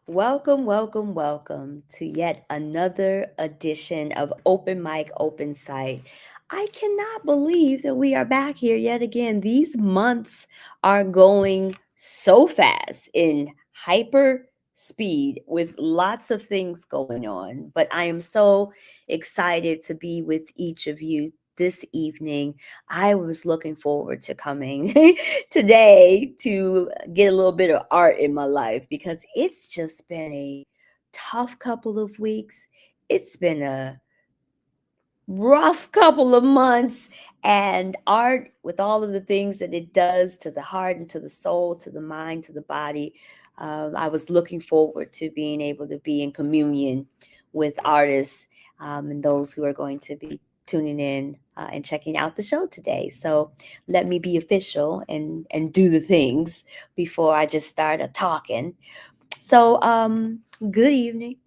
Welcome, welcome, welcome to yet another edition of Open Mic, Open Site. I cannot believe that we are back here yet again. These months are going so fast in hyper speed with lots of things going on. But I am so excited to be with each of you this evening. I was looking forward to coming today to get a little bit of art in my life because it's just been a tough couple of weeks. It's been a rough couple of months, and art, with all of the things that it does to the heart and to the soul, to the mind, to the body, I was looking forward to being able to be in communion with artists and those who are going to be tuning in and checking out the show today. So let me be official and do the things before I just start talking. So good evening,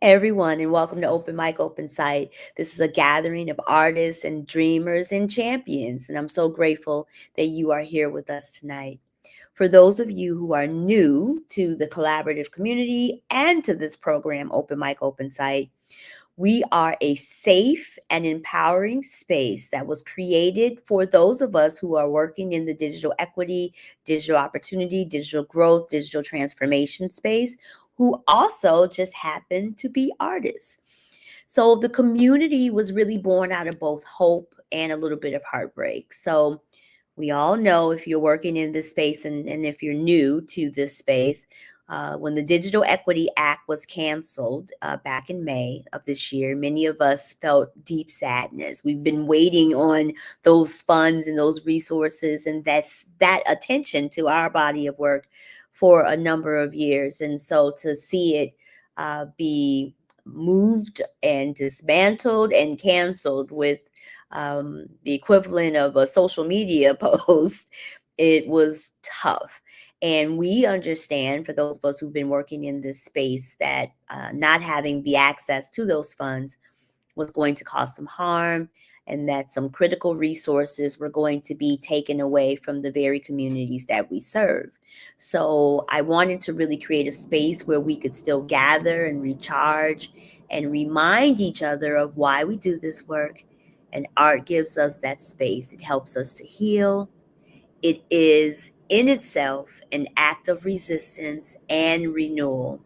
everyone, and welcome to Open Mic, Open Site. This is a gathering of artists and dreamers and champions, and I'm so grateful that you are here with us tonight. For those of you who are new to the collaborative community and to this program, Open Mic, Open Site, we are a safe and empowering space that was created for those of us who are working in the digital equity, digital opportunity, digital growth, digital transformation space, who also just happen to be artists. So the community was really born out of both hope and a little bit of heartbreak. So we all know, if you're working in this space and if you're new to this space, when the Digital Equity Act was canceled back in May of this year, many of us felt deep sadness. We've been waiting on those funds and those resources and that attention to our body of work for a number of years. And so to see it be moved and dismantled and canceled with the equivalent of a social media post, it was tough. And we understand, for those of us who've been working in this space, that not having the access to those funds was going to cause some harm, and that some critical resources were going to be taken away from the very communities that we serve. So I wanted to really create a space where we could still gather and recharge and remind each other of why we do this work. And art gives us that space. It helps us to heal. It is in itself an act of resistance and renewal.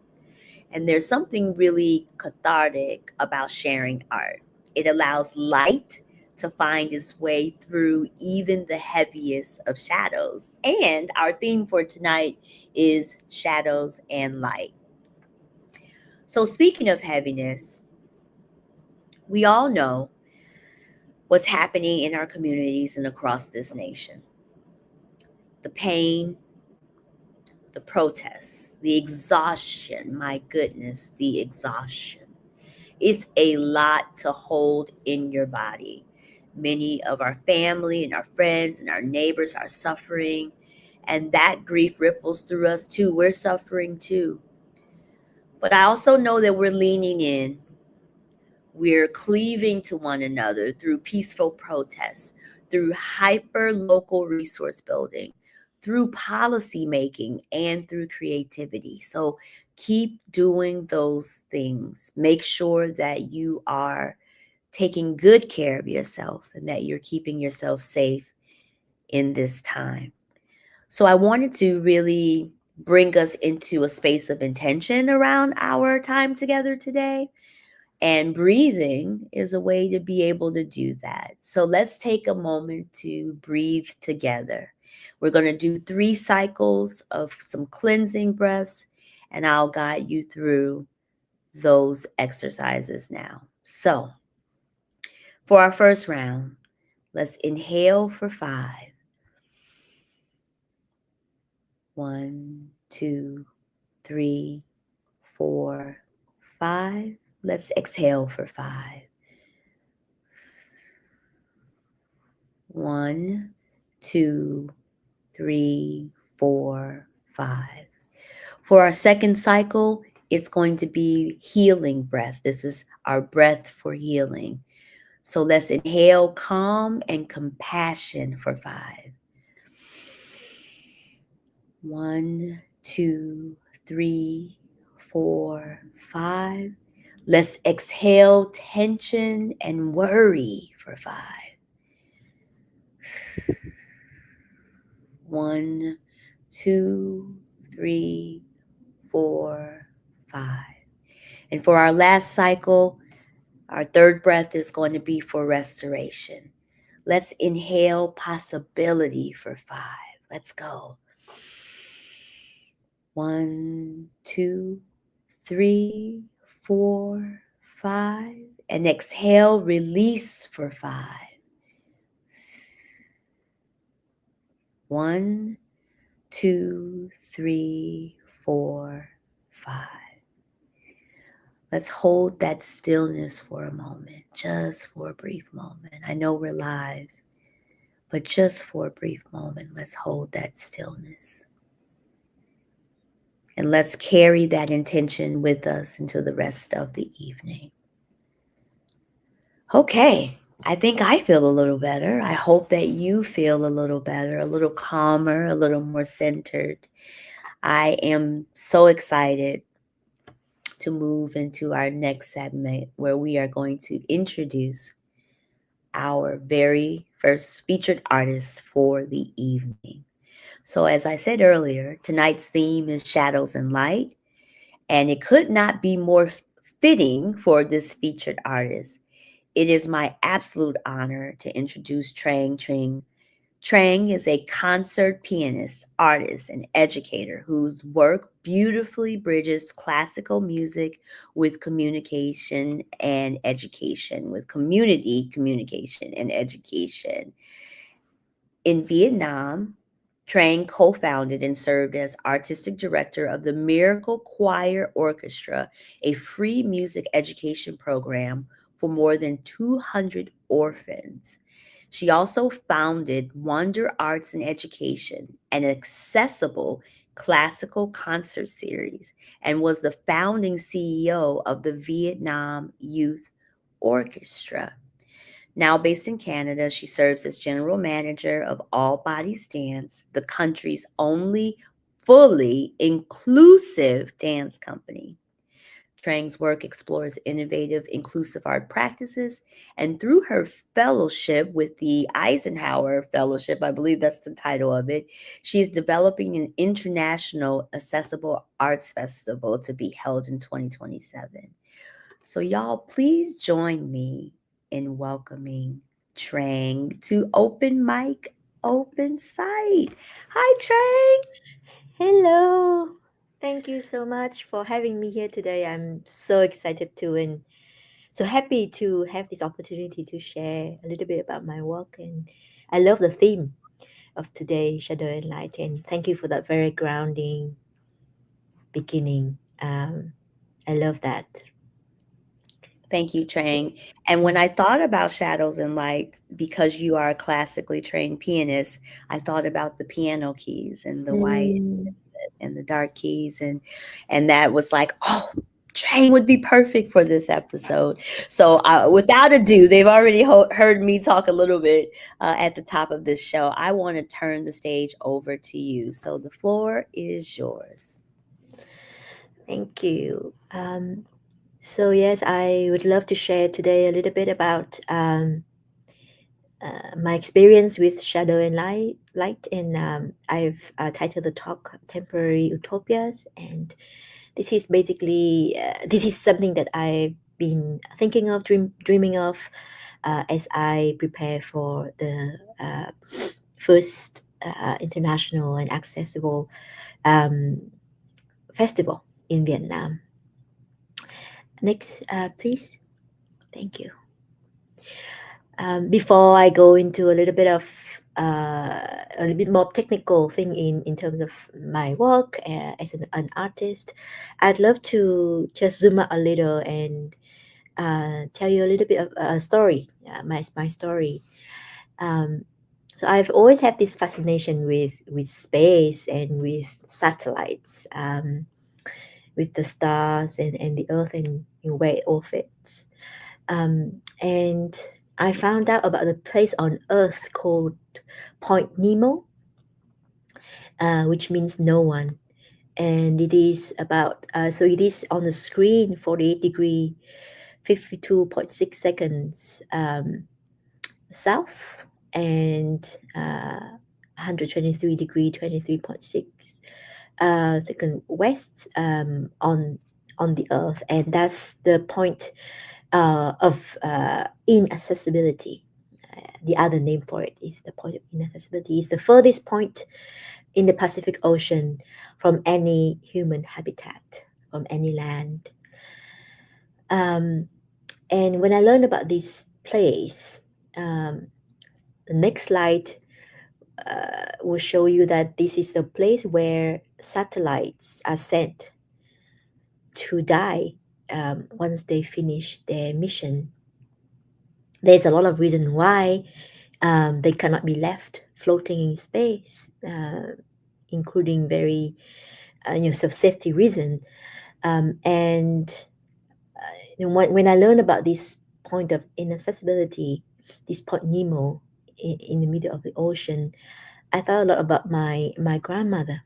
And there's something really cathartic about sharing art. It allows light to find its way through even the heaviest of shadows. And our theme for tonight is shadows and light. So, speaking of heaviness, we all know what's happening in our communities and across this nation. The pain, the protests, the exhaustion, my goodness, the exhaustion. It's a lot to hold in your body. Many of our family and our friends and our neighbors are suffering, and that grief ripples through us too. We're suffering too. But I also know that we're leaning in. We're cleaving to one another through peaceful protests, through hyper local resource building, through policy making, and through creativity. So keep doing those things. Make sure that you are taking good care of yourself and that you're keeping yourself safe in this time. So I wanted to really bring us into a space of intention around our time together today. And breathing is a way to be able to do that. So let's take a moment to breathe together. We're going to do 3 cycles of some cleansing breaths, and I'll guide you through those exercises now. So, for our first round, let's inhale for 5. 1, 2, 3, 4, 5. Let's exhale for 5. 1, 2, 3, 4, 5. For our second cycle, it's going to be healing breath. This is our breath for healing. So let's inhale calm and compassion for 5. 1, 2, 3, 4, 5. Let's exhale tension and worry for 5. 1, 2, 3, 4, 5. And for our last cycle, our third breath is going to be for restoration. Let's inhale possibility for 5. Let's go. 1, 2, 3, 4, 5. And exhale, release for 5. 1, 2, 3, 4, 5. Let's hold that stillness for a moment, just for a brief moment. I know we're live, but just for a brief moment, let's hold that stillness. And let's carry that intention with us into the rest of the evening. Okay, I think I feel a little better. I hope that you feel a little better, a little calmer, a little more centered. I am so excited to move into our next segment where we are going to introduce our very first featured artist for the evening. So, as I said earlier, tonight's theme is Shadows and Light, and it could not be more fitting for this featured artist. It is my absolute honor to introduce Trang Tring. Trang is a concert pianist, artist, and educator whose work beautifully bridges classical music with communication and education, with community communication and education. In Vietnam, Trang co founded and served as artistic director of the Miracle Choir Orchestra, a free music education program for more than 200 orphans. She also founded Wonder Arts and Education, an accessible classical concert series, and was the founding CEO of the Vietnam Youth Orchestra. Now based in Canada, she serves as general manager of All Bodies Dance, the country's only fully inclusive dance company. Trang's work explores innovative, inclusive art practices, and through her fellowship with the Eisenhower Fellowship, I believe that's the title of it, she is developing an international accessible arts festival to be held in 2027. So, y'all, please join me in welcoming Trang to Open Mic, Open Site. Hi, Trang. Hello. Thank you so much for having me here today. I'm so excited to and so happy to have this opportunity to share a little bit about my work. And I love the theme of today, Shadow and Light. And thank you for that very grounding beginning. I love that. Thank you, Trang. And when I thought about Shadows and Light, because you are a classically trained pianist, I thought about the piano keys and the white Mm, and the dark keys, and that was like, oh, Trang would be perfect for this episode. So, without ado, they've already heard me talk a little bit at the top of this show. I want to turn the stage over to you. So the floor is yours. thank you. So, yes, I would love to share today a little bit about my experience with shadow and light, and I've titled the talk "Temporary Utopias," and this is basically this is something that I've been thinking of, dreaming of, as I prepare for the first international and accessible um, festival in Vietnam. Next, please. Thank you. Before I go into a little bit of a little bit more technical thing in terms of my work as an artist, I'd love to just zoom out a little and tell you a little bit of a story, my story. Um, so I've always had this fascination with space and with satellites, with the stars and the earth and where it all fits. And I found out about the place on Earth called Point Nemo, which means no one. and it is about so it is on the screen 48 degree 52.6 seconds south, and 123 degree 23.6 second west, on the earth, and that's the point of inaccessibility. The other name for it is the point of inaccessibility. It's the furthest point in the Pacific Ocean from any human habitat, from any land. Um, and when I learned about this place, um, the next slide will show you that this is the place where satellites are sent to die once they finish their mission. There's a lot of reason why they cannot be left floating in space, including very safety reason. And when I learned about this point of inaccessibility, this point Nemo in the middle of the ocean, I thought a lot about my grandmother.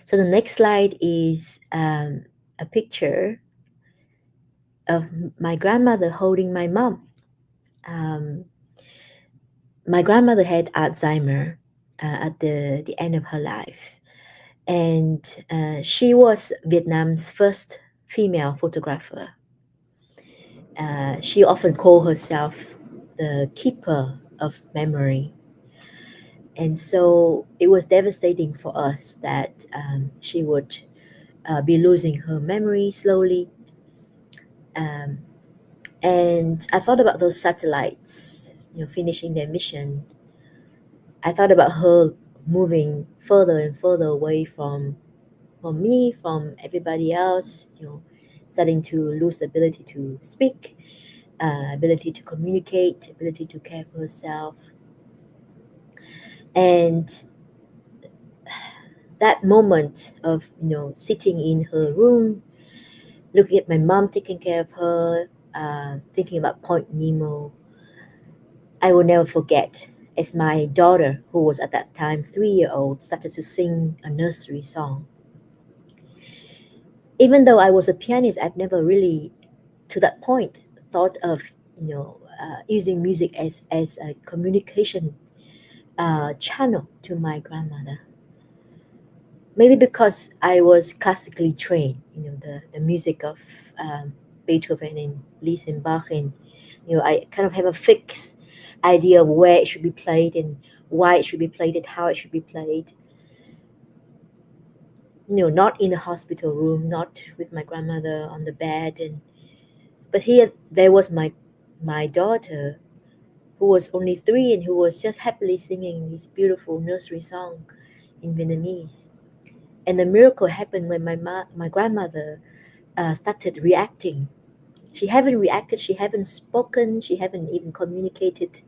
So the next slide is a picture of my grandmother holding my mom. Um, my grandmother had Alzheimer at the end of her life, and she was Vietnam's first female photographer. She often called herself the keeper of memory. And so it was devastating for us that she would be losing her memory slowly. Um, and I thought about those satellites, finishing their mission. I thought about her moving further and further away from me, from everybody else, starting to lose ability to speak, ability to communicate, ability to care for herself. And that moment of, sitting in her room, looking at my mom taking care of her, thinking about Point Nemo, I will never forget. As my daughter, who was at that time 3 year old, started to sing a nursery song. Even though I was a pianist, I've never really, to that point, thought of using music as a communication channel to my grandmother. Maybe because I was classically trained, the music of um, Beethoven and Liszt and Bach, and I kind of have a fixed idea of where it should be played and why it should be played and how it should be played. Not in a hospital room, not with my grandmother on the bed, but here there was my daughter, who was only 3 and who was just happily singing this beautiful nursery song in Vietnamese. And the miracle happened when my grandmother started reacting. She haven't reacted, she haven't spoken, she haven't even communicated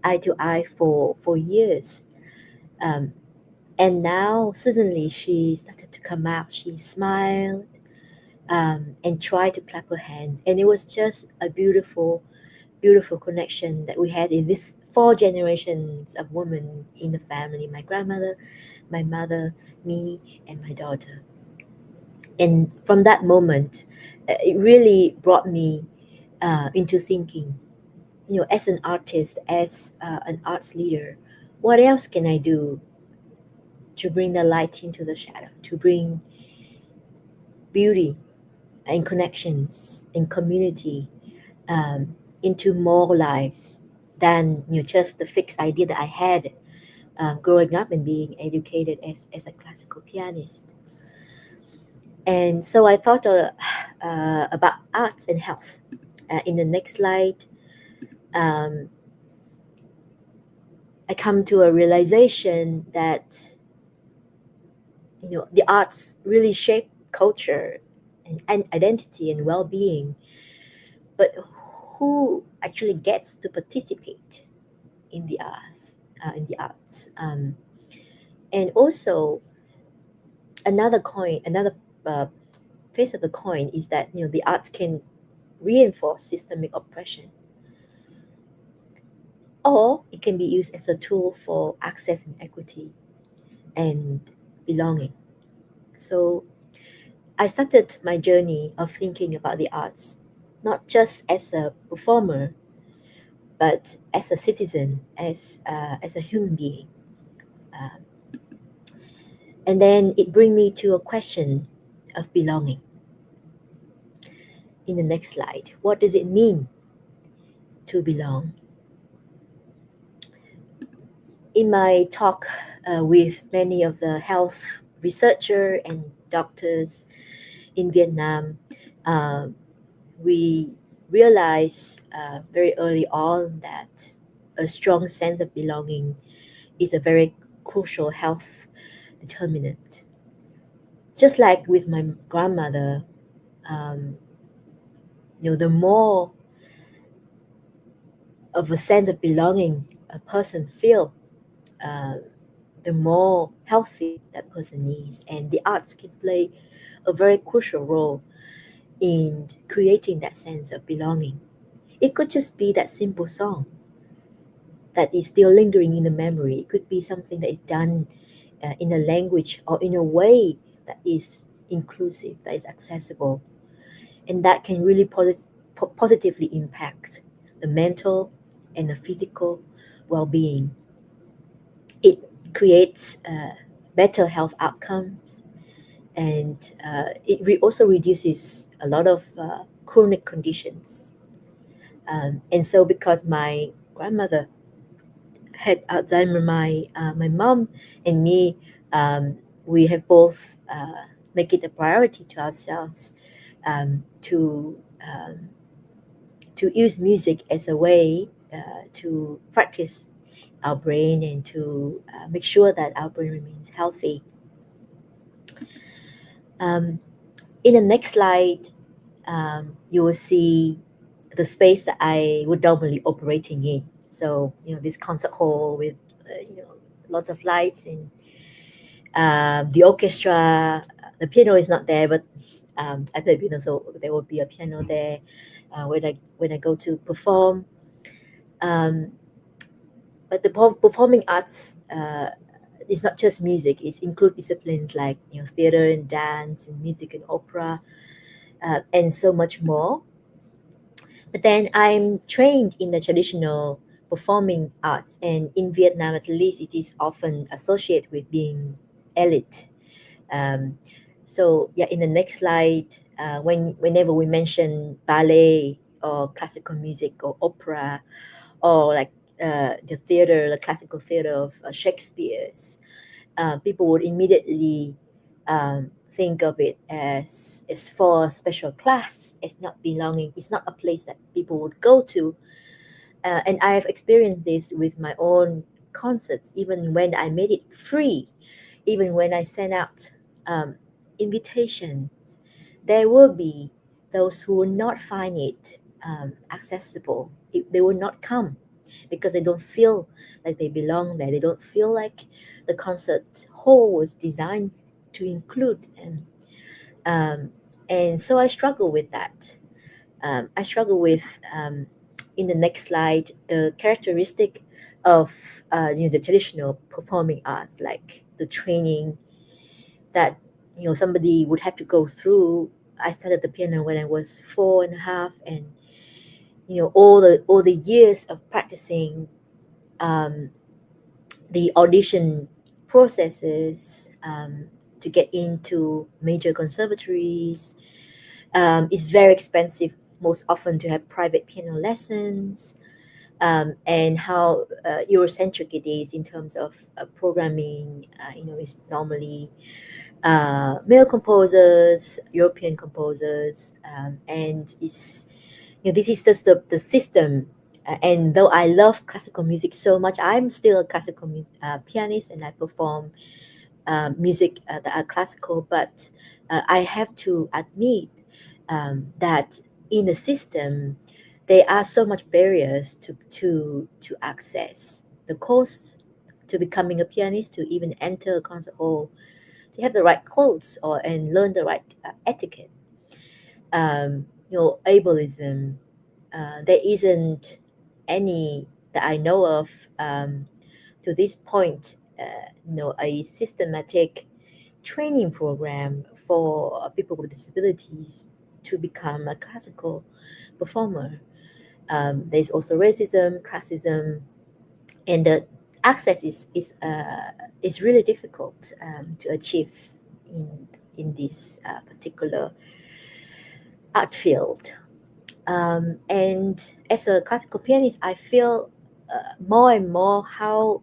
eye to eye for years. Um, and now suddenly she started to come out. She smiled and tried to clap her hands, and it was just a beautiful, beautiful connection that we had in this 4 generations of women in the family: my grandmother, my mother, me, and my daughter. And from that moment, it really brought me into thinking, as an artist, as an arts leader, what else can I do to bring the light into the shadow, to bring beauty and connections and community into more lives than just the fixed idea that I had growing up and being educated as a classical pianist. And so I thought about arts and health. In the next slide, um, I come to a realization that the arts really shape culture and identity and well-being, but who actually gets to participate in the arts? And also another uh, face of the coin is that the arts can reinforce systemic oppression, or it can be used as a tool for access and equity and belonging. So I started my journey of thinking about the arts, not just as a performer, but as a citizen, as a human being. Uh, and then it bring me to a question of belonging. In the next slide, what does it mean to belong? In my talk with many of the health researcher and doctors in Vietnam, uh, we realized very early on that a strong sense of belonging is a very crucial health determinant. Just like with my grandmother, um, the more of a sense of belonging a person feel, uh, the more healthy that person is, and the arts can play a very crucial role in creating that sense of belonging. It could just be that simple song that is still lingering in the memory. It could be something that is done in a language or in a way that is inclusive, that is accessible, and that can really positively impact the mental and the physical well-being. It creates better health outcomes, and it also reduces a lot of chronic conditions. And so, because my grandmother had Alzheimer, my mom and me, we have both make it a priority to ourselves um, to um, to use music as a way to practice our brain and to make sure that our brain remains healthy. Um, in the next slide, you will see the space that I would normally operating in. So this concert hall with lots of lights and the orchestra. The piano is not there, but I play piano, so there will be a piano there when I go to perform. Um, but the performing arts is not just music; it includes disciplines like theater and dance and music and opera and so much more. But then I'm trained in the traditional performing arts, and in Vietnam, at least, it is often associated with being elite. Um, so yeah, in the next slide, whenever we mention ballet or classical music or opera or like the theater, the classical theater of Shakespeare's, people would immediately think of it as for a special class, as not belonging. It's not a place that people would go to. And I have experienced this with my own concerts, even when I made it free, even when I sent out um, invitations. There will be those who will not find it accessible. They will not come because they don't feel like they belong there. They don't feel like the concert hall was designed to include them. Um, and so I struggle with that. I struggle with in the next slide the characteristic of the traditional performing arts, like the training that somebody would have to go through. I started the piano when I was 4.5, and all the years of practicing, um, the audition processes to get into major conservatories is very expensive. Most often to have private piano lessons, and how Eurocentric it is in terms of programming. Is normally male composers, European composers, and it's this is just the system. And though I love classical music so much, I'm still a classical pianist, and I perform music that are classical. But I have to admit that in the system, there are so much barriers to access. The cost to becoming a pianist, to even enter a concert hall, to have the right clothes or and learn the right etiquette. Ableism. There isn't any that I know of to this point. A systematic training program for people with disabilities to become a classical performer. There's also racism, classism, and the access is really difficult to achieve in this particular art field. And as a classical pianist, I feel more and more how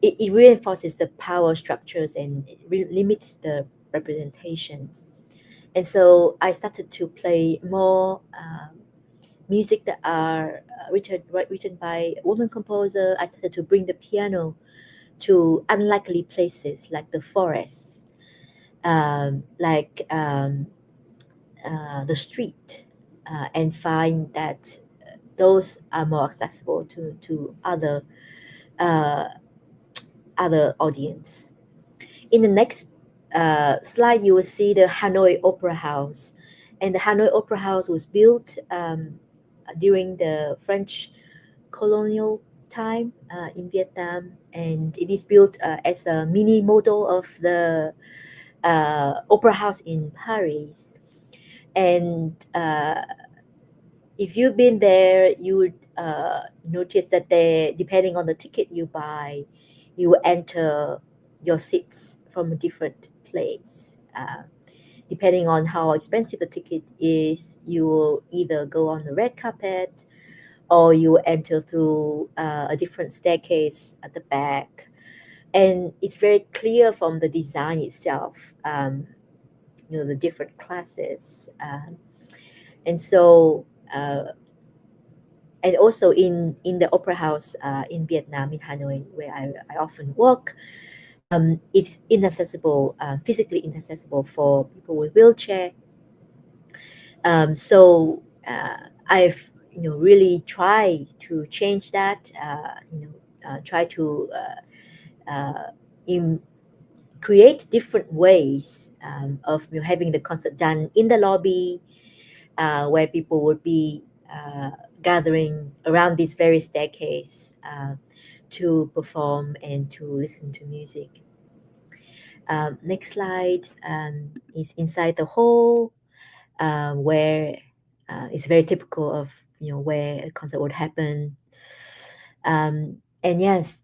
it reinforces the power structures and it limits the representations. And so I started to play more music that are written by a woman composer. I started to bring the piano to unlikely places like the forest, like the street, and find that those are more accessible to uh, other audience. In the next slide, you will see the Hanoi Opera House, and the Hanoi Opera House was built during the French colonial time in Vietnam, and it is built as a mini model of the opera house in Paris. And if you've been there, you would notice that they, depending on the ticket you buy, you will enter your seats from a different place. Depending on how expensive the ticket is, you will either go on the red carpet or you will enter through a different staircase at the back. And it's very clear from the design itself, the different classes. And so and also in the opera house in Vietnam, in Hanoi, where I often work, it's inaccessible, physically inaccessible for people with wheelchair. So I've really try to change that. Try to in, create different ways of having the concert done in the lobby, where people would be gathering around this very staircase to perform and to listen to music. Next slide is inside the hall, where it's very typical of where a concert would happen. And yes,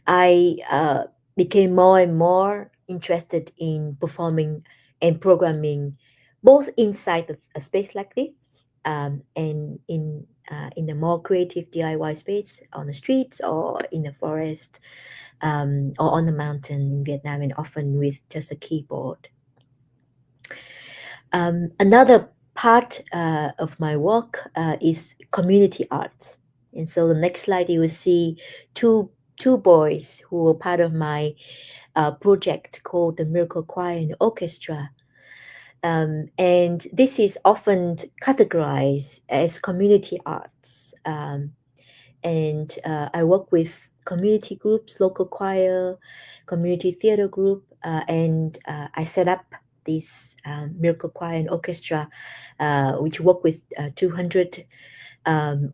I became more and more interested in performing and programming both inside a space like this and in a more creative DIY space on the streets or in the forest or on the mountain in Vietnam, and often with just a keyboard. Another part of my work is community arts. And so the next slide, you will see two boys who were part of my project called the Miracle Choir and Orchestra. And this is often categorized as community arts. And I work with community groups, local choir, community theater group, and I set up this Miracle Choir and Orchestra, which work with 200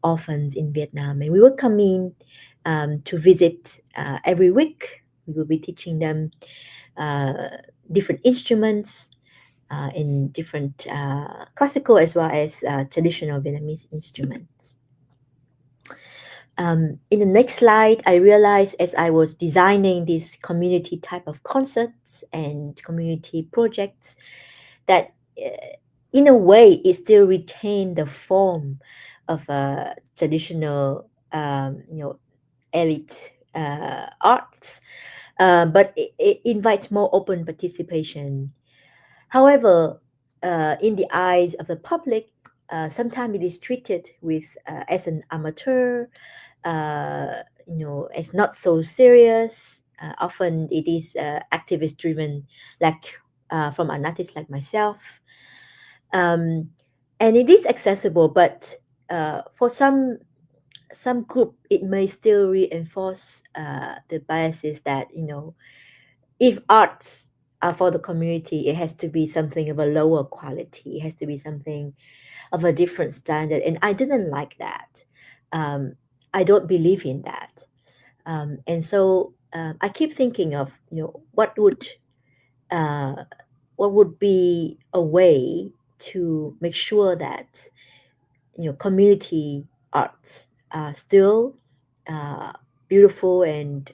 orphans in Vietnam. And we will come in to visit every week. We will be teaching them different instruments in different classical as well as traditional Vietnamese instruments. In the next slide, I realized as I was designing this community type of concerts and community projects that in a way it still retained the form of a traditional, elite arts, but it invites more open participation. However, in the eyes of the public, sometimes it is treated with as an amateur, as not so serious. Often it is activist driven, like from an artist like myself, um, and it is accessible. But for some group, it may still reinforce the biases that if arts are for the community, it has to be something of a lower quality. It has to be something of a different standard, and I didn't like that. Um, I don't believe in that, and so I keep thinking of what would uh, what would be a way to make sure that community arts are still uh, beautiful and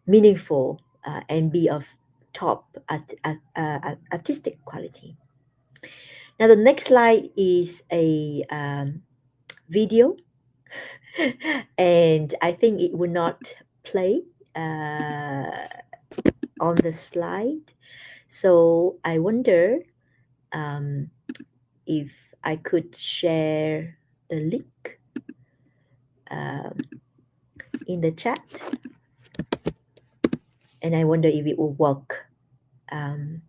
meaningful, and be of top artistic quality. Now the next slide is a video, and I think it will not play uh, on the slide. So I wonder um, if I could share the link um, in the chat, and I wonder if it will work. Um,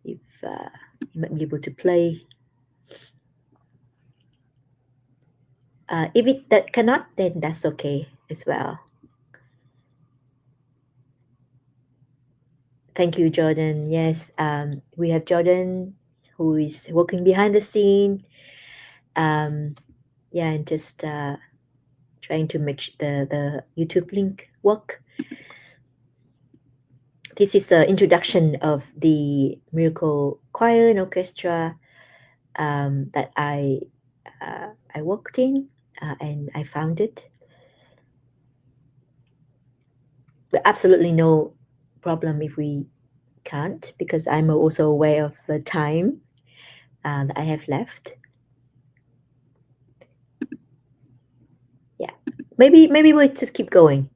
if you might be able to play. If it that cannot, then that's okay as well. Thank you, Jordan. Yes, we have Jordan who is working behind the scene. Um, yeah, and just trying to make the YouTube link work. This is the introduction of the Miracle Choir and Orchestra that I worked in, and I founded. But absolutely no problem if we can't, because I'm also aware of the time that I have left. Yeah, maybe we'll just keep going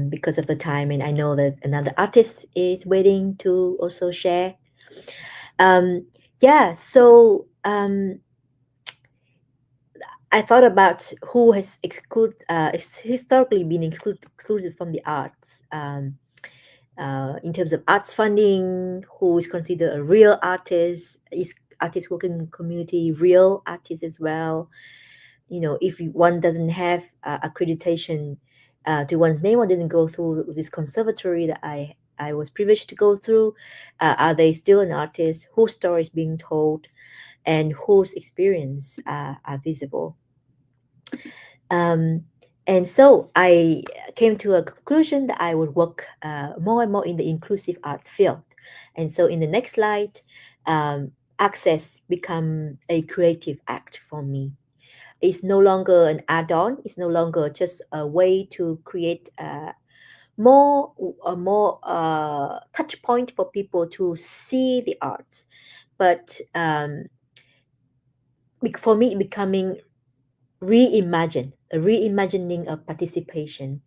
because of the time, and I know that another artist is waiting to also share. Um, yeah, so I thought about who has historically been excluded from the arts. In terms of arts funding, who is considered a real artist, is artist working community real artist as well. If one doesn't have accreditation to one's name, or didn't go through this conservatory that I was privileged to go through, are they still an artist? Whose story is being told, and whose experience are visible? Um, and so I came to a conclusion that I would work more and more in the inclusive art field. And so in the next slide, access become a creative act for me. It's no longer an add-on. It's no longer just a way to create more a more touch point for people to see the art, but for me, becoming a reimagining of participation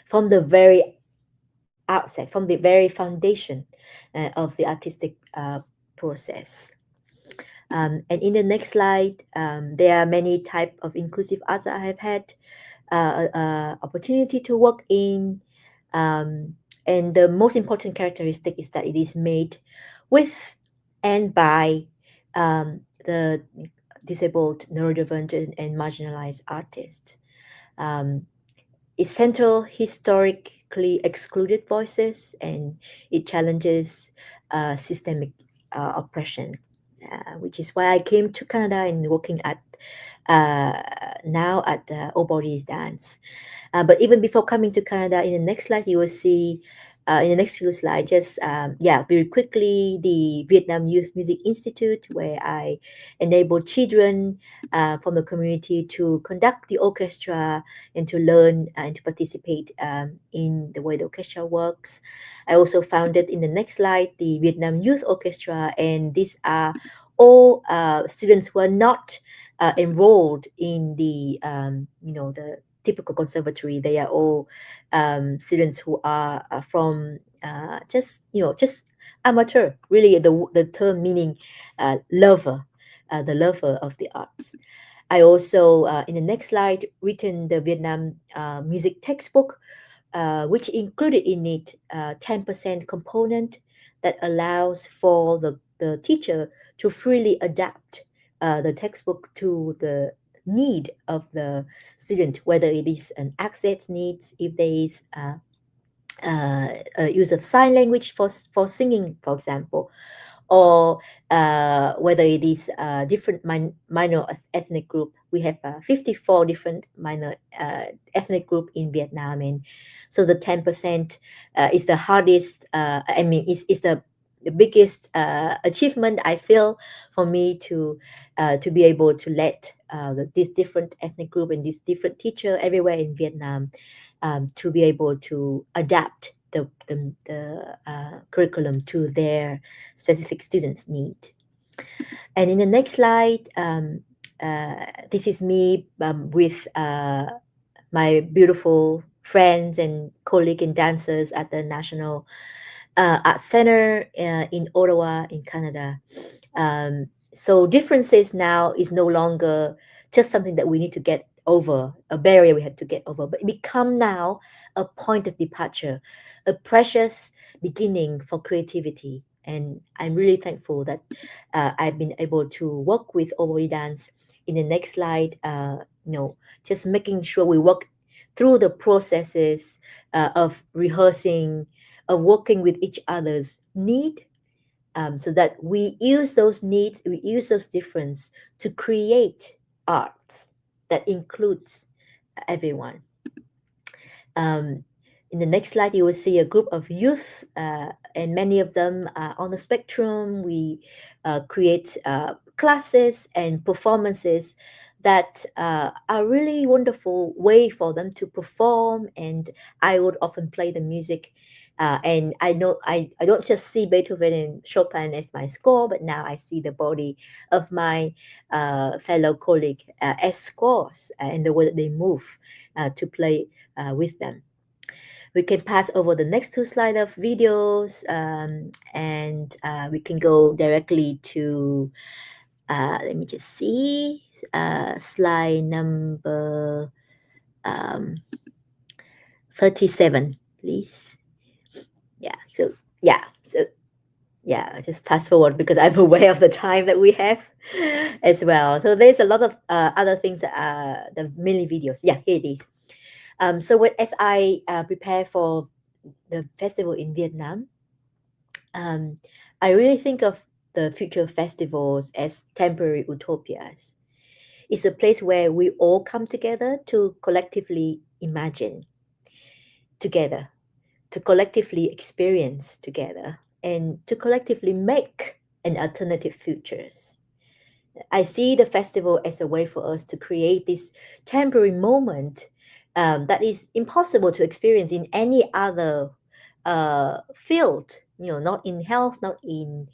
from the very outset, from the very foundation of the artistic process. And in the next slide, there are many type of inclusive arts that I have had opportunity to work in. Um, and the most important characteristic is that it is made with and by the disabled, neurodivergent, and marginalized artists. Um, it central historically excluded voices, and it challenges systemic oppression, which is why I came to Canada and working at uh, now at All Bodies Dance. But even before coming to Canada, in the next slide, you will see in the next few slides, just very quickly, the Vietnam Youth Music Institute, where I enable children from the community to conduct the orchestra and to learn and to participate in the way the orchestra works. I also founded, in the next slide, the Vietnam Youth Orchestra, and these are all students who are not enrolled in the typical conservatory. They are all students who are from just amateur. Really, the term meaning lover, the lover of the arts. I also, in the next slide, written the Vietnam music textbook, which included in it 10% component that allows for the teacher to freely adapt the textbook to the need of the student, whether it is an access needs, if there is use of sign language for singing, for example, or whether it is different minor ethnic group. We have 54 different minor ethnic group in Vietnam, and so the 10% is the hardest. I mean, is the biggest achievement I feel for me to be able to let this different ethnic group and this different teacher everywhere in Vietnam to be able to adapt the curriculum to their specific students' need. And in the next slide, this is me with my beautiful friends and colleague and dancers at the National Art Center in Ottawa, in Canada. So differences now is no longer just something that we need to get over, a barrier we have to get over, but it become now a point of departure, a precious beginning for creativity. And I'm really thankful that I've been able to work with Overly Dance. In the next slide, just making sure we work through the processes of rehearsing, of working with each other's need, so that we use those needs, we use those difference to create art that includes everyone. Um, in the next slide, you will see a group of youth, and many of them are on the spectrum. We create classes and performances that are really wonderful way for them to perform. And I would often play the music. And I know I don't just see Beethoven and Chopin as my score, but now I see the body of my fellow colleague as scores, and the way that they move to play with them. We can pass over the next two slides of videos, and we can go directly to, let me just see, slide number um, 37, please. Yeah, so yeah, so yeah, just fast forward because I'm aware of the time that we have as well. So there's a lot of other things that are the mini videos. Yeah, here it is. As I prepare for the festival in Vietnam, um, I really think of the future festivals as temporary utopias. It's a place where we all come together to collectively imagine together, to collectively experience together, and to collectively make an alternative futures. I see the festival as a way for us to create this temporary moment that is impossible to experience in any other field. Not in health, not in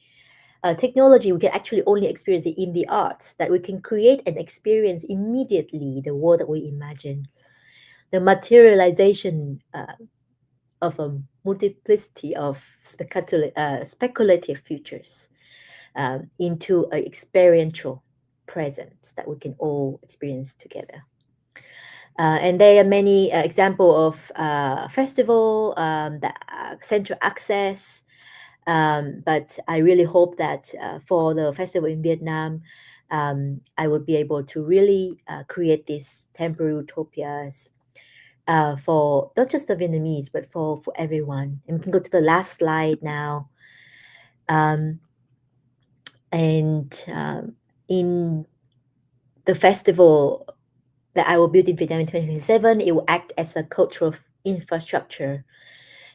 technology. We can actually only experience it in the arts. That we can create and experience immediately the world that we imagine, the materialization of a multiplicity of speculative futures into an experiential present that we can all experience together. And there are many example of festival that central access, but I really hope that for the festival in Vietnam, I will be able to really create these temporary utopias for not just the Vietnamese, but for everyone. And we can go to the last slide now. Um, and in the festival that I will build in Vietnam in 2027, it will act as a cultural infrastructure.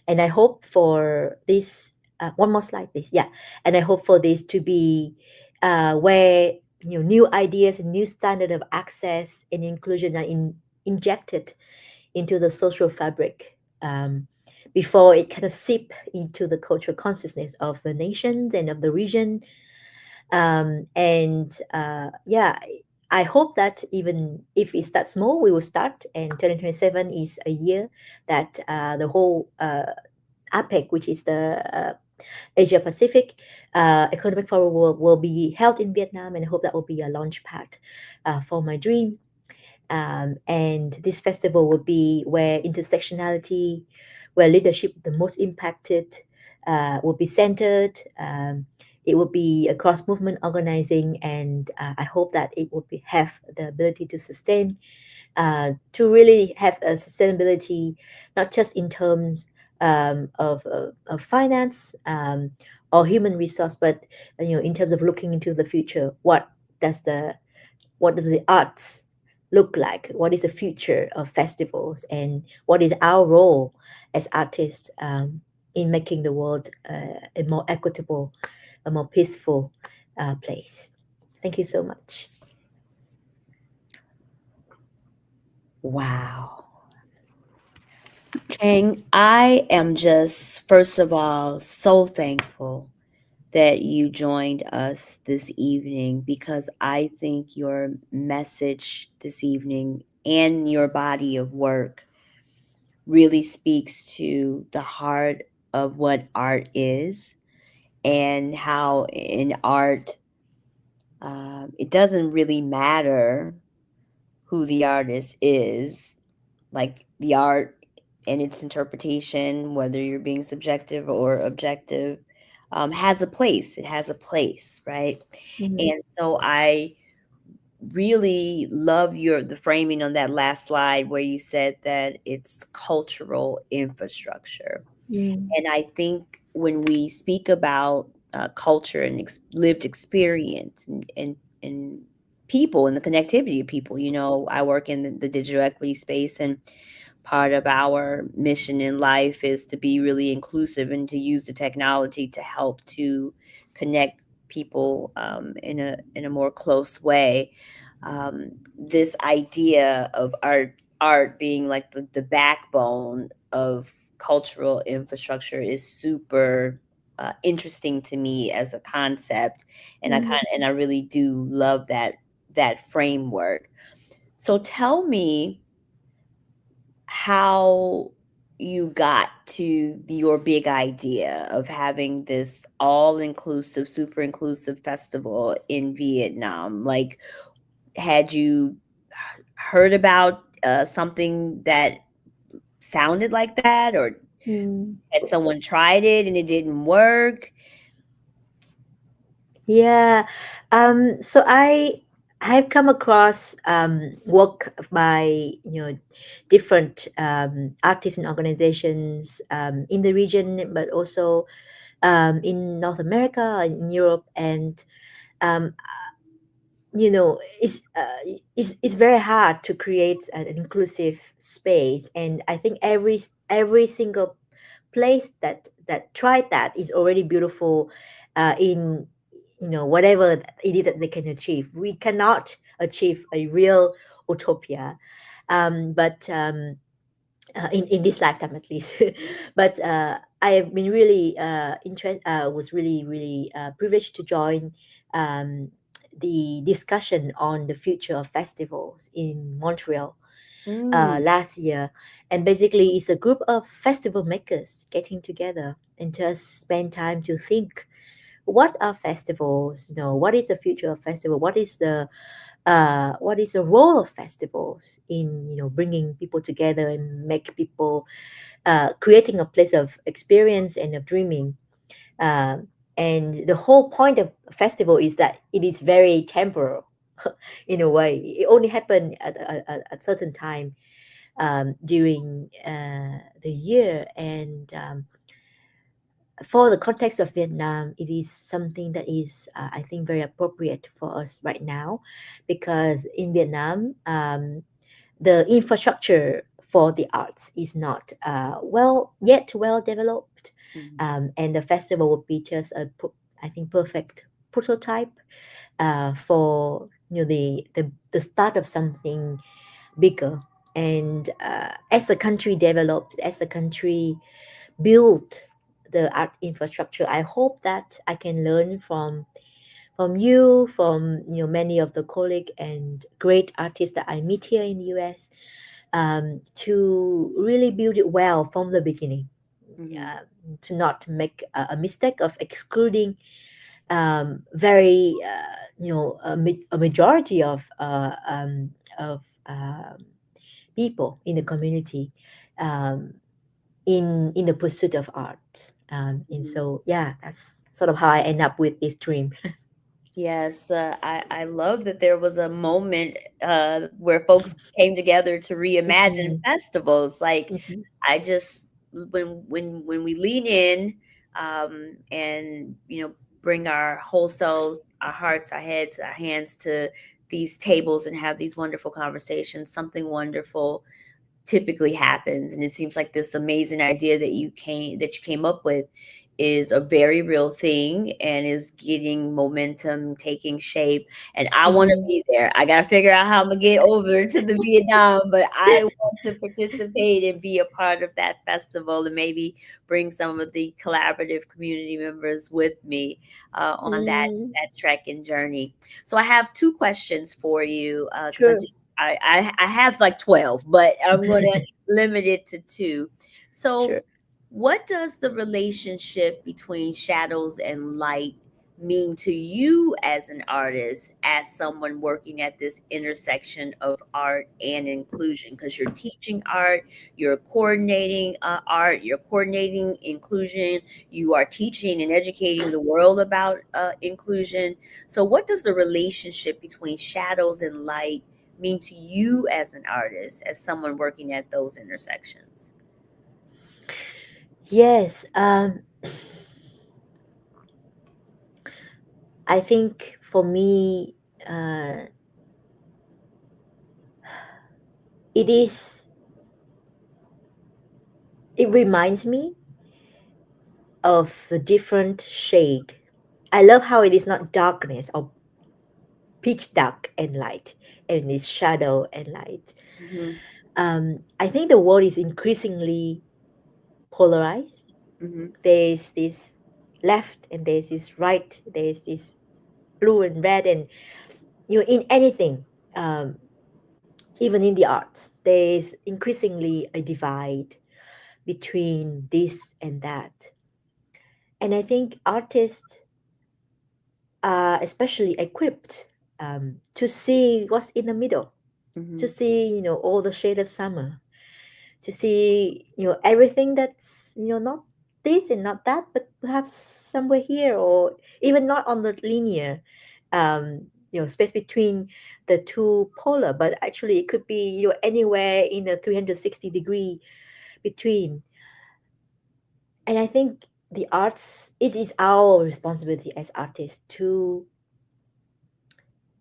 And I hope for this, one more slide, please. Yeah. And I hope for this to be where new ideas and new standard of access and inclusion are injected into the social fabric, before it kind of seep into the cultural consciousness of the nations and of the region. Yeah, I hope that even if it starts small, we will start. And 2027 is a year that the whole APEC, which is the Asia Pacific Economic Forum, will be held in Vietnam, and I hope that will be a launch pad for my dream. And this festival will be where intersectionality, where leadership, the most impacted, will be centered. It will be a cross movement organizing, and I hope that it will have the ability to sustain, to really have a sustainability, not just in terms of finance, or human resource, but in terms of looking into the future, does the what does the arts look like? What is the future of festivals, and what is our role as artists in making the world a more equitable, a more peaceful place? Thank you so much. Wow. Chang, I am just, first of all, so thankful that you joined us this evening because I think your message this evening and your body of work really speaks to the heart of what art is and how in art, it doesn't really matter who the artist is, like the art and its interpretation, whether you're being subjective or objective, has a place. It has a place, right? Mm-hmm. And so I really love the framing on that last slide where you said that it's cultural infrastructure. Mm, And I think when we speak about culture and lived experience and people and the connectivity of people, I work in the digital equity space, and part of our mission in life is to be really inclusive and to use the technology to help to connect people in a more close way. This idea of art being like the backbone of cultural infrastructure is super interesting to me as a concept, and mm, I really do love that framework. So tell me how you got to your big idea of having this all inclusive, super inclusive festival in Vietnam. Like, had you heard about something that sounded like that, or mm. had someone tried it and it didn't work? Yeah. So I have come across work by different artists and organizations in the region, but also in North America, in Europe, and um, it's very hard to create an inclusive space, and I think every single place that tried that is already beautiful in whatever it is that they can achieve. We cannot achieve a real utopia, but in this lifetime at least. But I have been really was really privileged to join um, the discussion on the future of festivals in Montreal Mm, last year. And basically it's a group of festival makers getting together and just spend time to think, what are festivals, what is the future of festival, what is the role of festivals in bringing people together and make people creating a place of experience and of dreaming. um, and the whole point of festival is that it is very temporal. In a way, it only happened at a certain time during the year. And for the context of Vietnam, it is something that is, I think, very appropriate for us right now, because in Vietnam, the infrastructure for the arts is not well developed, mhm, and the festival would be just I think, perfect prototype for the start of something bigger. And as a country developed, as a country build the art infrastructure, I hope that I can learn from you, from many of the colleagues and great artists that I meet here in the US, to really build it well from the beginning, mhm. uh, to not make a mistake of excluding very a majority of people in the community, um, in the pursuit of art. And Mhm. so, yeah, that's sort of how I end up with this dream. Yes, I love that there was a moment where folks came together to reimagine Mhm, festivals. Like, mhm, I just when we lean in, and bring our whole selves, our hearts, our heads, our hands to these tables and have these wonderful conversations, something wonderful typically happens. And it seems like this amazing idea that you came up with is a very real thing and is getting momentum, taking shape. And I want to Mm-hmm. be there. I got to figure out how I'm going to get over to the Vietnam, but I want to participate and be a part of that festival, and maybe bring some of the collaborative community members with me on Mm, that trekking journey. So I have two questions for you, because sure. I have like 12, but I'm going to limit it to two. So, Sure. what does the relationship between shadows and light mean to you as an artist, as someone working at this intersection of art and inclusion? Because you're teaching art, you're coordinating art, you're coordinating inclusion, you are teaching and educating the world about inclusion. So, what does the relationship between shadows and light mean to you as an artist, as someone working at those intersections? Yes. I think for me, it is. It reminds me of the different shade. I love how it is not darkness or pitch dark and light, and it's shadow and light. Mhm, I think the world is increasingly polarized. mhm, There's this left and there's this right. There's this blue and red, and in anything, um, even in the arts, there's increasingly a divide between this and that. And I think artists are especially equipped to see what's in the middle, to mhm. see all the shade of summer, to see everything that's not this and not that, but perhaps somewhere here, or even not on the linear space between the two polar, but actually it could be anywhere in a 360-degree between. And I think the arts, it is our responsibility as artists to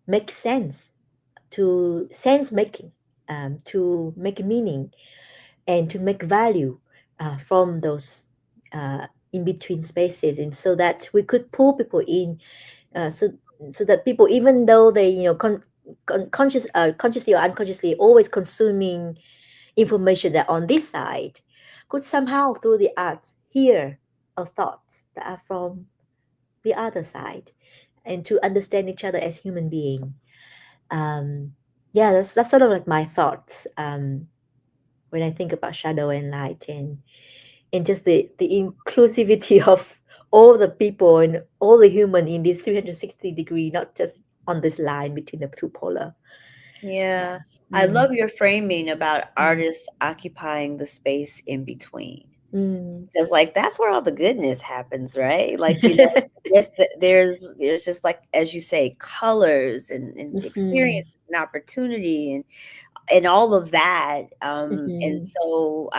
make sense, to sense making, to make meaning, and to make value from those in between spaces, and so that we could pull people in, so that people, even though they consciously or unconsciously always consuming information that on this side, could somehow through the arts hear of thoughts that are from the other side, and to understand each other as human being. um, yeah, that's sort of like my thoughts when I think about shadow and light, and just the inclusivity of all the people and all the human in this 360-degree, not just on this line between the two polar. Yeah, Yeah. I Mm, love your framing about mm, artists occupying the space in between. mm. Because, like, that's where all the goodness happens, right? Like, yes, there's just like, as you say, colors and Mhm, experiences and opportunity and all of that. And mhm, so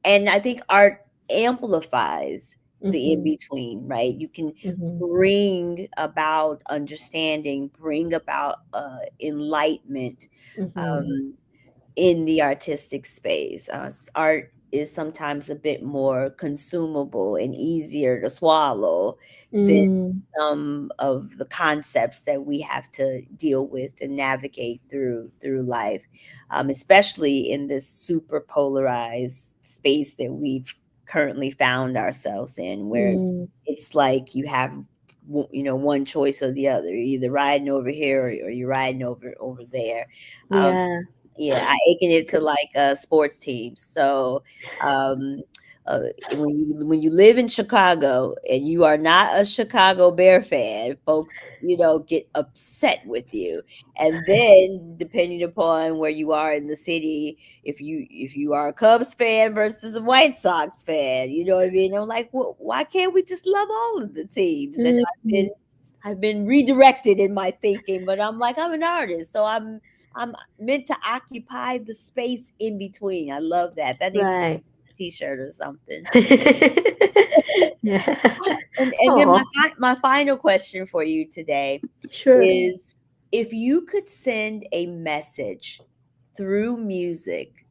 and I think art amplifies the in mhm, between, right? You can mhm, bring about understanding, bring about enlightenment, mhm, um, in the artistic space. Art is sometimes a bit more consumable and easier to swallow than mm, some of the concepts that we have to deal with and navigate through life, especially in this super polarized space that we've currently found ourselves in, where mm. it's like you have one choice or the other. You're either riding over here, or you're riding over there. Um, Yeah. yeah, I akin it to like sports teams. So um, uh, when you live in Chicago and you are not a Chicago Bear fan, folks, get upset with you. And then depending upon where you are in the city, if you are a Cubs fan versus a White Sox fan, you know what I mean? I'm like, well, why can't we just love all of the teams? And Mhm. I've been redirected in my thinking, but I'm like, I'm an artist, so I'm meant to occupy the space in between. I love that. That makes Right. T-shirt or something. Yeah. And then Oh, my final question for you today sure. is, if you could send a message through music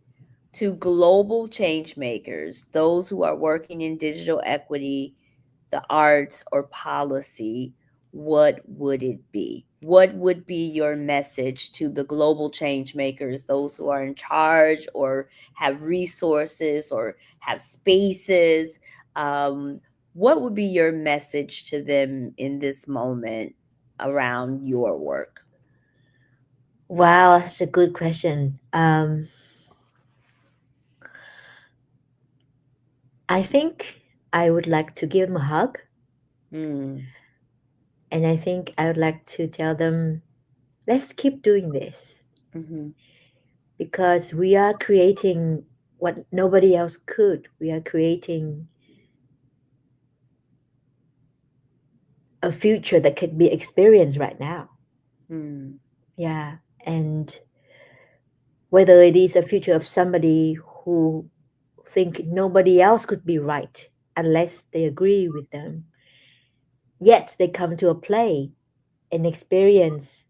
to global change makers, those who are working in digital equity, the arts, or policy, what would it be? What would be your message to the global change makers, those who are in charge or have resources or have spaces? Um, what would be your message to them in this moment around your work? Wow, that's a good question. I think I would like to give them a hug, Mm, and I think I would like to tell them, let's keep doing this mm-hmm, because we are creating what nobody else could. We are creating a future that could be experienced right now. mm, Yeah, and whether it is a future of somebody who think nobody else could be right unless they agree with them, yet they come to a play and experience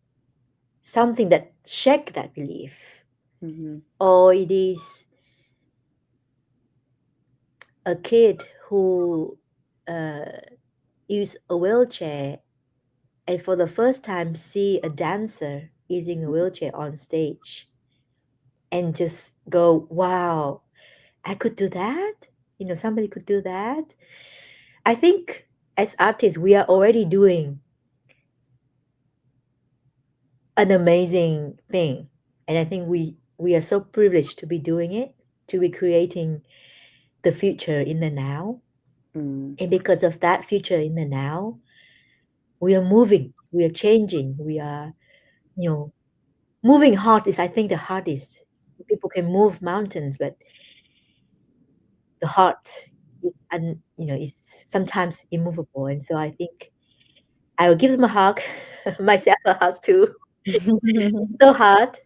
something that shake that belief, mm-hmm, or it is a kid who uh, use a wheelchair and for the first time see a dancer using a wheelchair on stage and just go, wow, I could do that. Somebody could do that. I think as artists we are already doing an amazing thing, and I think we are so privileged to be doing it, to be creating the future in the now. mm, And because of that future in the now, we are moving, we are changing, we are, you know, moving heart is, I think, the hardest. People can move mountains, but the heart is sometimes immovable. And so I think I will give them a hug, myself a hug too. It's mm. so hard.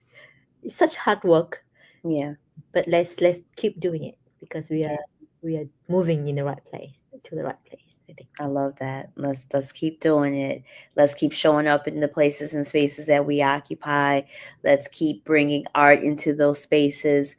It's such hard work, Yeah. but let's keep doing it because we Yeah. are we are moving in the right place, to the right place, I think. I love that. Let's keep doing it. Let's keep showing up in the places and spaces that we occupy. Let's keep bringing art into those spaces.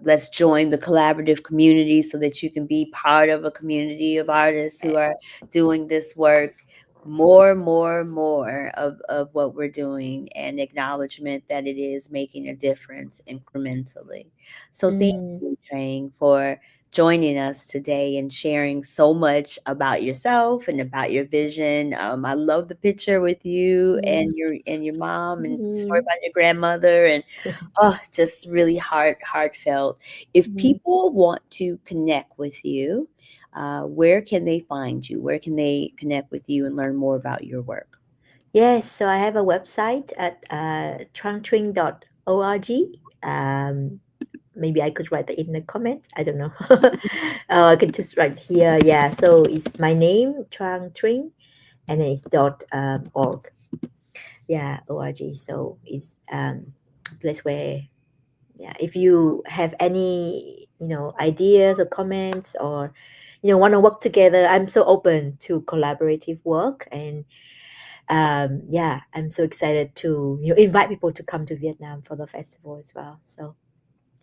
Let's join the collaborative community so that you can be part of a community of artists who are doing this work. More of what we're doing, and acknowledgement that it is making a difference incrementally. So thank Mm, you, Trang, for joining us today and sharing so much about yourself and about your vision. I love the picture with you mm, and your mom, and the story mm, about your grandmother, and oh, just really heartfelt. If mm. people want to connect with you, where can they find you? Where can they connect with you and learn more about your work? Yes, so I have a website at trangtring.org. Maybe I could write that in the comment. I don't know. I could just write here. Yeah, so it's my name, Trang Tring, and then it's .org. Yeah, org. So it's a place where, yeah, if you have any ideas or comments, or want to work together, I'm so open to collaborative work. And yeah, I'm so excited to invite people to come to Vietnam for the festival as well. So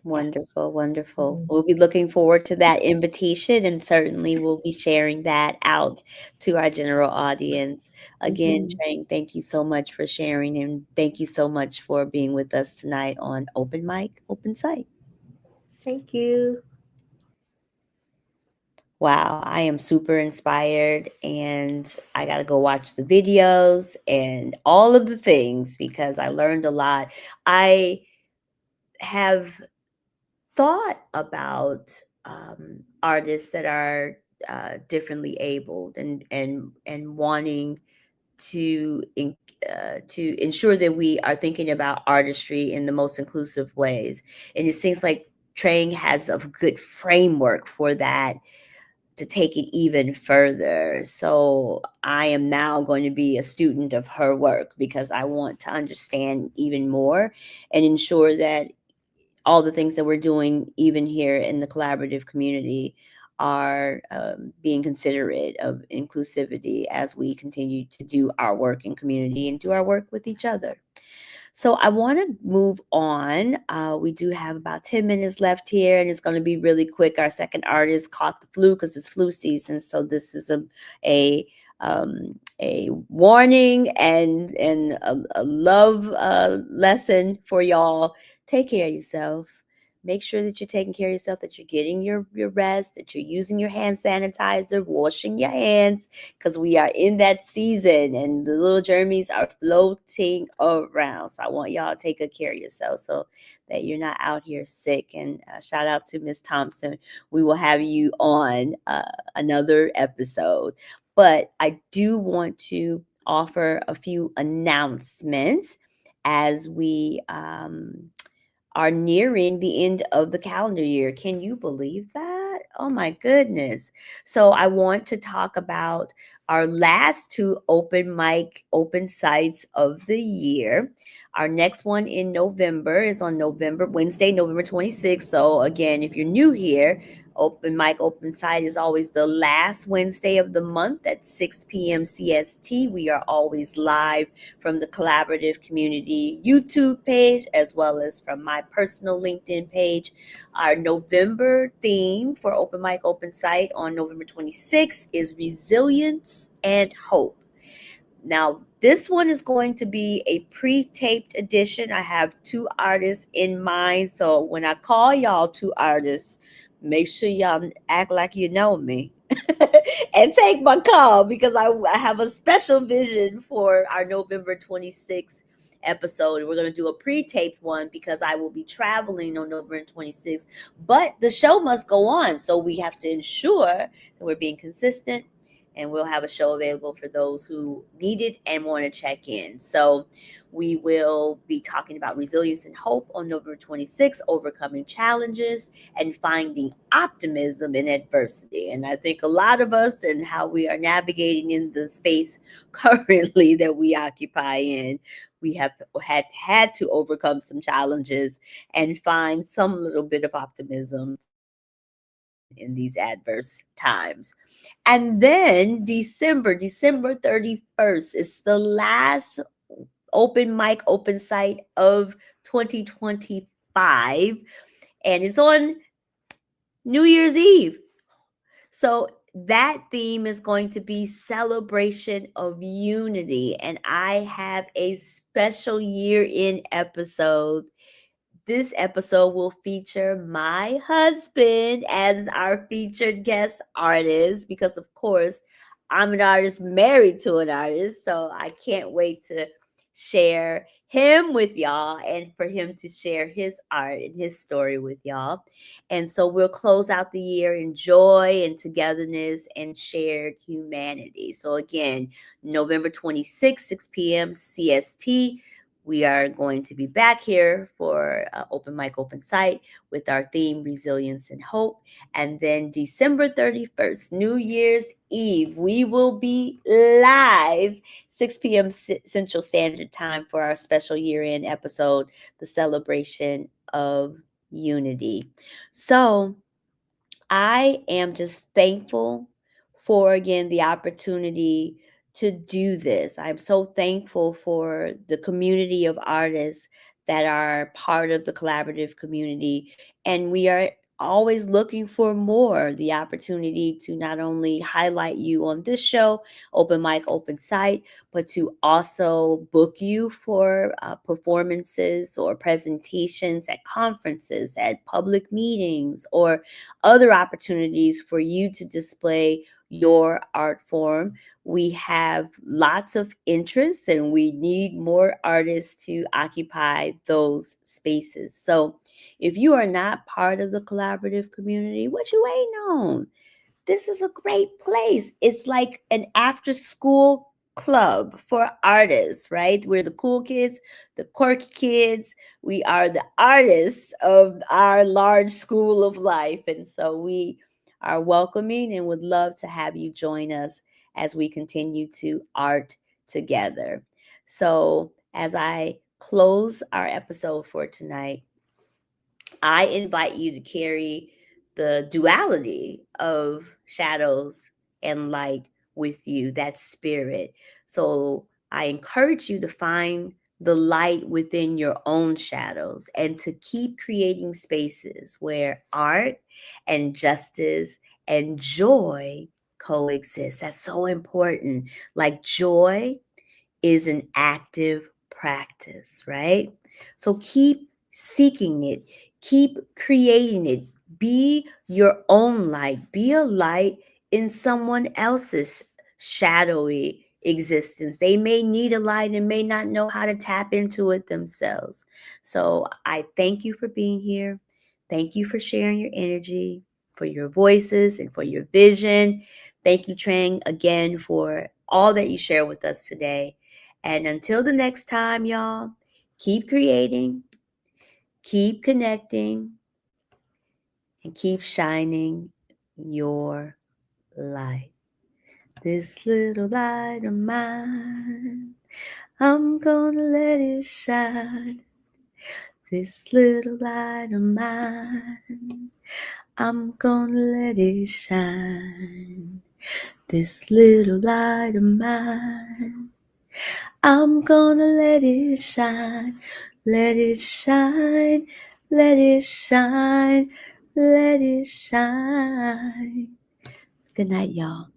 yeah. Wonderful, wonderful. Mhm. We'll be looking forward to that invitation, and certainly we'll be sharing that out to our general audience. Again, Mhm. Trang, thank you so much for sharing, and thank you so much for being with us tonight on Open Mic, Open Site. Thank you. Wow, I am super inspired, and I got to go watch the videos and all of the things because I learned a lot. I have thought about artists that are differently abled, and wanting to to ensure that we are thinking about artistry in the most inclusive ways. And it seems like Trang has a good framework for that, to take it even further. So I am now going to be a student of her work because I want to understand even more and ensure that all the things that we're doing, even here in the collaborative community, are being considerate of inclusivity as we continue to do our work in community and do our work with each other. So I want to move on. We do have about 10 minutes left here, and it's going to be really quick. Our second artist caught the flu because it's flu season. So this is a a warning and a love lesson for y'all. Take care of yourself. Make sure that you're taking care of yourself, that you're getting your rest, that you're using your hand sanitizer, washing your hands, because we are in that season and the little germs are floating around. So I want y'all to take good care of yourself so that you're not out here sick. And shout out to Miss Thompson. We will have you on another episode. But I do want to offer a few announcements as we are nearing the end of the calendar year. Can you believe that? Oh my goodness. So I want to talk about our last two open mic open sites of the year. Our next one in November is on Wednesday, November 26th. So again, if you're new here, open mic open site is always the last Wednesday of the month at 6 p.m. CST. We are always live from the Collaborative Community YouTube page, as well as from my personal LinkedIn page. Our November theme for Open Mic Open Site on November 26th is resilience and hope. Now, this one is going to be a pre-taped edition. I have two artists in mind. So when I call y'all two artists, make sure y'all act like you know me and take my call, because I have a special vision for our November 26th episode. We're going to do a pre-taped one because I will be traveling on November 26th, but the show must go on. So we have to ensure that we're being consistent, and we'll have a show available for those who need it and want to check in. So we will be talking about resilience and hope on November 26th, overcoming challenges and finding optimism in adversity. And I think a lot of us and how we are navigating in the space currently that we occupy in, we have had to overcome some challenges and find some little bit of optimism in these adverse times. And then December 31st is the last open mic open site of 2025, and it's on New Year's Eve. So that theme is going to be celebration of unity, and I have a special year in episode. This episode will feature my husband as our featured guest artist, because, of course, I'm an artist married to an artist. So I can't wait to share him with y'all and for him to share his art and his story with y'all. And so we'll close out the year in joy and togetherness and shared humanity. So, again, November 26th, 6 p.m. CST. We are going to be back here for Open Mic Open Site with our theme, Resilience and Hope. And then December 31st, New Year's Eve, we will be live 6 p.m. Central Standard Time for our special year-end episode, the celebration of unity. So I am just thankful for, again, the opportunity to do this. I'm so thankful for the community of artists that are part of the collaborative community. And we are always looking for more, the opportunity to not only highlight you on this show, Open Mic, Open Site, but to also book you for performances or presentations at conferences, at public meetings, or other opportunities for you to display your art form. We have lots of interests and we need more artists to occupy those spaces. So if you are not part of the collaborative community, what you waiting on? This is a great place. It's like an after school club for artists, right? We're the cool kids, the quirky kids. We are the artists of our large school of life. And so we are welcoming and would love to have you join us as we continue to art together. So, as I close our episode for tonight, I invite you to carry the duality of shadows and light with you, that spirit. So I encourage you to find the light within your own shadows and to keep creating spaces where art and justice and joy coexist. That's so important. Like joy is an active practice, right? So keep seeking it, keep creating it. Be your own light, be a light in someone else's shadowy existence. They may need a light and may not know how to tap into it themselves. So I thank you for being here. Thank you for sharing your energy, for your voices, and for your vision. Thank you, Trang, again for all that you share with us today. And until the next time, y'all, keep creating, keep connecting, and keep shining your light. This little light of mine, I'm gonna let it shine. This little light of mine, I'm gonna let it shine. This little light of mine, I'm gonna let it shine, let it shine, let it shine, let it shine. Good night, y'all.